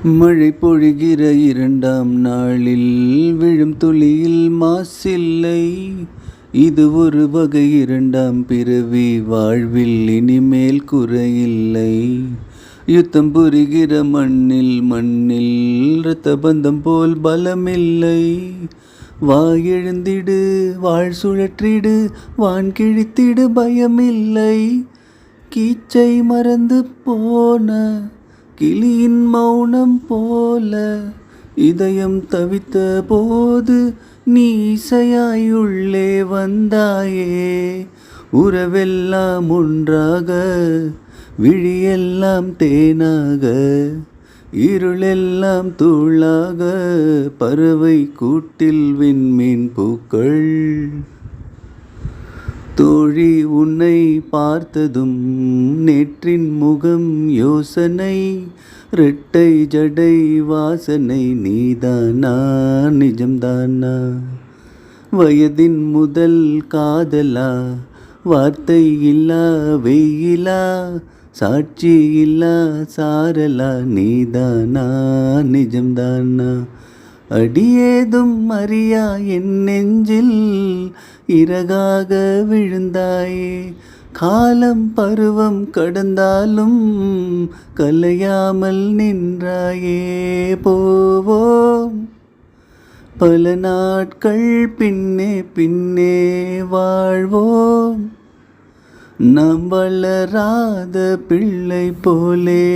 மழை பொழிகிற இரண்டாம் நாளில் விழும் துளியில் மாசில்லை. இது ஒரு வகை இரண்டாம் பிறவி வாழ்வில் இனிமேல் குறையில்லை. யுத்தம் புரிகிற மண்ணில் இரத்த பந்தம் போல் பலமில்லை. எழுந்திடு வாழ் சுழற்றிடு வான் கிழித்திடு பயமில்லை. கீச்சை மறந்து போன கிளியின் மௌனம் போல இதயம் தவித்த போது நீ இசையாயுள்ளே வந்தாயே. உறவெல்லாம் ஒன்றாக விழியெல்லாம் தேனாக இருளெல்லாம் தூளாக பறவை கூட்டில் விண்மீன் பூக்கள். தோழி உன்னை பார்த்ததும் நேற்றின் முகம் யோசனை. இரட்டை ஜடை வாசனை நீதானா நிஜம்தானா? வயதின் முதல் காதலா வார்த்தை இல்லா வெயிலா சாட்சி இல்லா சாரலா நீதானா நிஜம்தானா? அடியேதும் அறியா என் நெஞ்சில் இறகாக விழுந்தாயே. காலம் பருவம் கடந்தாலும் கலையாமல் நின்றாயே. போவோம் பல நாட்கள் பின்னே பின்னே வாழ்வோம் நாம் வளராத பிள்ளை போலே.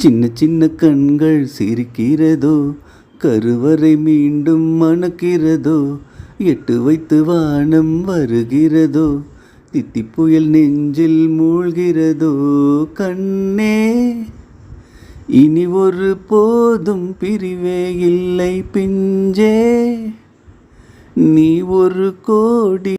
சின்ன சின்ன கண்கள் சிரிக்கிறதோ கருவறை மீண்டும் மணக்கிறதோ. எட்டு வைத்து வானம் வருகிறதோ தித்தி புயல் நெஞ்சில் மூழ்கிறதோ. கண்ணே இனி ஒரு போதும் பிரிவே இல்லை பிஞ்சே நீ ஒரு கோடி